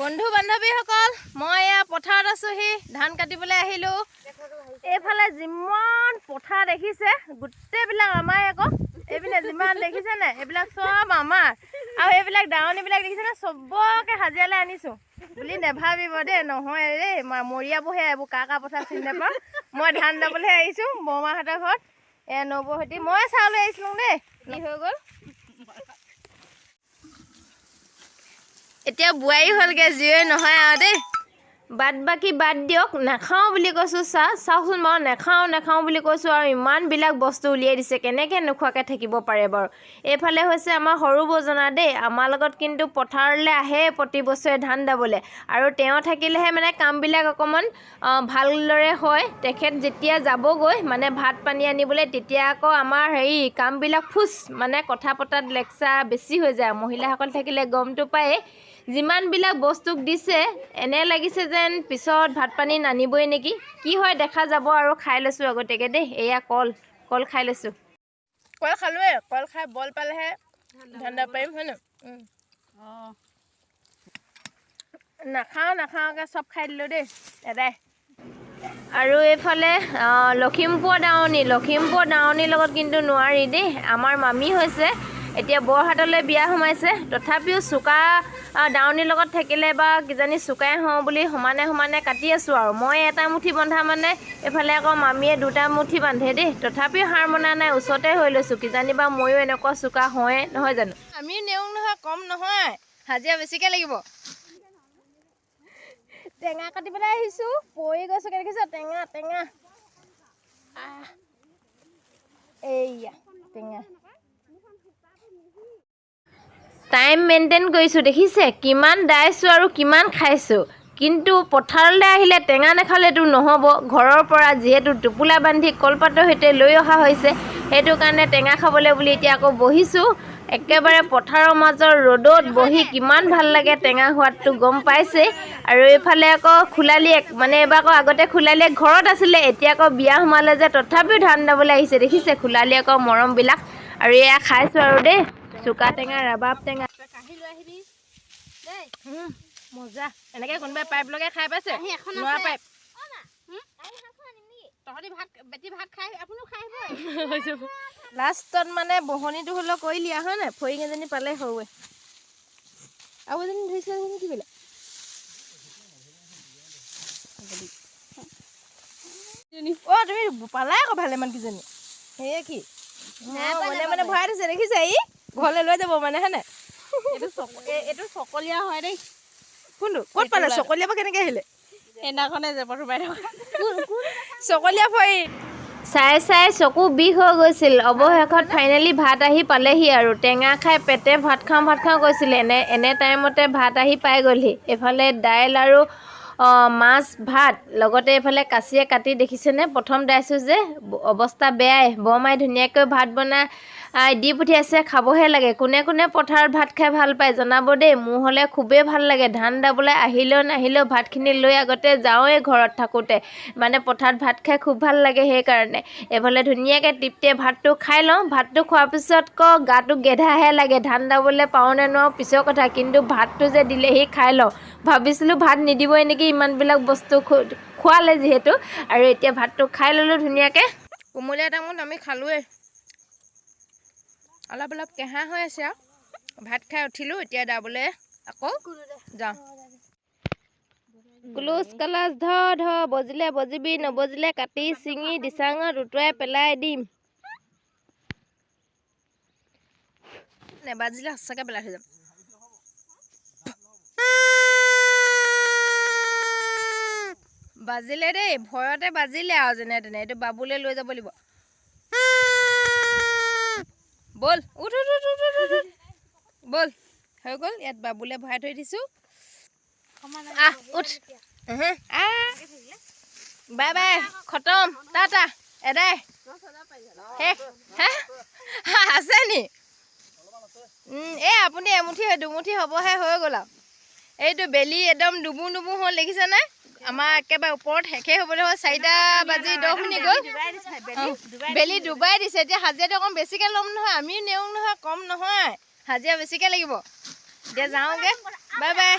বন্ধু বান্ধৱীসকল মই এয়া পথাৰত আছোহি ধান কাটিবলৈ আহিলো এইফালে যিমান পথাৰ দেখিছে গোটেইবিলাক আমাৰ আকৌ এইপিনে যিমান দেখিছে নে এইবিলাক সব আমাৰ আৰু এইবিলাক ডাৱনীবিলাক দেখিছে নে সবকে হাজিৰালৈ আনিছো বুলি নেভাবিব দেই নহয় ৰে মৰিয়াবহে এইবোৰ কা পথাৰ চিনি নাপাওঁ মই ধান দাবলৈ আহিছো বৰমাহঁতৰ ঘৰত এয়া নবৌহঁতি মই চাউল আহিছিলো দেই কি হৈ গ'ল এতিয়া বুৱাই হলগে জিয়ে নহয় আৰু দেই বাদ বাকি বাদ দিয়ক নাখাওঁ বুলি কৈছোঁ চাওকচোন বাৰু নাখাওঁ বুলি কৈছোঁ আৰু ইমানবিলাক বস্তু উলিয়াই দিছে কেনেকৈ নোখোৱাকৈ থাকিব পাৰে বাৰু এইফালে হৈছে আমাৰ সৰু বজনা দেই আমাৰ লগত কিন্তু পথাৰলৈ আহে প্ৰতি বছৰে ধান দাবলৈ আৰু তেওঁ থাকিলেহে মানে কামবিলাক অকণমান ভালদৰে হয় তেখেত যেতিয়া যাবগৈ মানে ভাত পানী আনিবলৈ তেতিয়া আকৌ আমাৰ হেৰি কামবিলাক ফুচ মানে কথা পতাত লেকচা বেছি হৈ যায় মহিলাসকল থাকিলে গমটো পায়ে যিমানবিলাক বস্তুক দিছে এনে লাগিছে যেন পিছত ভাত পানী নানিবই নেকি কি হয় দেখা যাব আৰু খাই লৈছোঁ আগতীয়াকৈ দেই এয়া কল খাই লৈছোঁ কল খালোৱে কল খাই বল পালেহে ধান্দা পাৰিম হয় নহয় নাখাওঁকৈ চব খাই দিলোঁ দেই এদাই আৰু এইফালে লখিমপুৰ দাৱনীৰ লগত কিন্তু নোৱাৰি দেই আমাৰ মামী হৈছে এতিয়া বৰহাটলৈ বিয়া সোমাইছে তথাপিও চুকা দাৱনীৰ লগত থাকিলে বা কিজানি চুকাই হওঁ বুলি সমানে কাটি আছোঁ আৰু মই এটা মুঠি বন্ধা মানে এইফালে আকৌ মামীয়ে দুটা মুঠি বান্ধে দেই তথাপিও হাৰ মনা নাই ওচৰতে হৈ লৈছোঁ কিজানি বা ময়ো এনেকুৱা চুকা হয়ে নহয় জানো আমিও নেওঁ নহয় কম নহয় হাজিৰা বেছিকৈ লাগিব টেঙা কাটিবলৈ আহিছোঁ পৰি গৈছোঁ দেখিছে টেঙা এইয়া টেঙা টাইম মেইনটেইন কৰিছোঁ দেখিছে কিমান দাইছোঁ আৰু কিমান খাইছোঁ কিন্তু পথাৰলৈ আহিলে টেঙা নাখালেতো নহ'ব ঘৰৰ পৰা যিহেতু টোপোলা বান্ধি কলপাতৰ সৈতে লৈ অহা হৈছে সেইটো কাৰণে টেঙা খাবলৈ বুলি এতিয়া আকৌ বহিছোঁ একেবাৰে পথাৰৰ মাজৰ ৰ'দত বহি কিমান ভাল লাগে টেঙা সোৱাদটো গম পাইছে আৰু এইফালে আকৌ খোলালীয়ে মানে এইবাৰ আকৌ আগতে খোলালীয়ে ঘৰত আছিলে এতিয়া আকৌ বিয়া সোমালে যে তথাপিও ধান দাবলৈ আহিছে দেখিছে খোলালীয়ে আকৌ মৰমবিলাক আৰু এয়া খাইছোঁ আৰু দেই চুকা টেঙা ৰাবাব টেঙা কাঢ়ি লৈ আহিবি দেই মজা এনেকৈ কোনোবাই পাইপ লগাই খাই পাইছে নোৱা পাইপ লাষ্টত মানে বহনিটো হ'লেও কৰি লিয়া হয় নাই ফৰিং এজনী পালে সৰুৱে আৰু এজনী ধৰিছিলে কি বোলে তুমি পালাই আকৌ ভালেমান কিজনী সেয়ে কি মানে ভৰাই থৈছে দেখিছে ই ঘৰলৈ লৈ যাব মানে হয় নাই এইটো চকলীয়া হয় দেই কোনটো ক'ত পালে চকলীয়া পৰা কেনেকৈ আহিলে সেইদিনাখনে যে প্ৰথমে চকলীয়া ফৰি চাই চকু বিষ হৈ গৈছিল অৱশেষত ফাইনেলি ভাত আহি পালেহি আৰু টেঙা খাই পেটে ভাত খাওঁ কৈছিলে এনে টাইমতে ভাত আহি পাই গ'লহি এইফালে দাইল আৰু মাছ ভাত লগতে এইফালে কাচিয়ে কাটি দেখিছেনে প্ৰথম দাইছোঁ যে অৱস্থা বেয়াই বৰমাই ধুনীয়াকৈ ভাত বনাই দি পঠিয়াইছে খাবহে লাগে কোনে পথাৰত ভাত খাই ভাল পায় জনাব দেই মোৰ হ'লে খুবেই ভাল লাগে ধান দাবলৈ আহিলেও নাহিলেও ভাতখিনি লৈ আগতে যাওঁৱেই ঘৰত থাকোঁতে মানে পথাৰত ভাত খাই খুব ভাল লাগে সেইকাৰণে এইফালে ধুনীয়াকৈ তৃপ্তিয়ে ভাতটো খাই লওঁ ভাতটো খোৱাৰ পিছত আকৌ গাটো গেধাহে লাগে ধান দাবলৈ পাওঁ নে নোৱাৰোঁ পিছৰ কথা কিন্তু ভাতটো যে দিলেহি খাই লওঁ ভাবিছিলোঁ ভাত নিদিবই নেকি ইমানবিলাক বস্তু খোৱালে যিহেতু আৰু এতিয়া ভাতটো খাই ল'লোঁ ধুনীয়াকৈ কোমলীয়া তামোল আমি খালোঁৱেই অলপ কেঁহা হৈ আছে আৰু ভাত খাই উঠিলোঁ এতিয়া দাবলৈ আকৌ যাওঁ কুলুচ কালাচ ধ বজিলে বজিবি নবজিলে কাটি চিঙি দিচাঙত উটুৱাই পেলাই দিম নেবাজিলে সঁচাকৈ পেলাই থৈ যাম বাজিলে দেই ভয়তে বাজিলে আৰু যেনে তেনে এইটো বাবুলৈ লৈ যাব লাগিব বল উঠ বল হৈ গ'ল ইয়াত বাবুলৈ ভৰাই থৈ দিছোঁ উঠ বাই খতম টাটা এদাই শেষ আছে নি আপুনি এমুঠি দুমুঠি হ'বহে হৈ গ'ল আৰু এইটো বেলি একদম ডুবু হ'ল দেখিছেনে আমাৰ একেবাৰে ওপৰত শেষেই হ'বলৈ হ'ল 4:10 গ'ল বেলি ডুবাই দিছে এতিয়া হাজিৰাটো অকণ বেছিকৈ ল'ম নহয় আমিও নেওঁ নহয় কম নহয় হাজিৰা বেছিকৈ লাগিব এতিয়া যাওঁগৈ বাই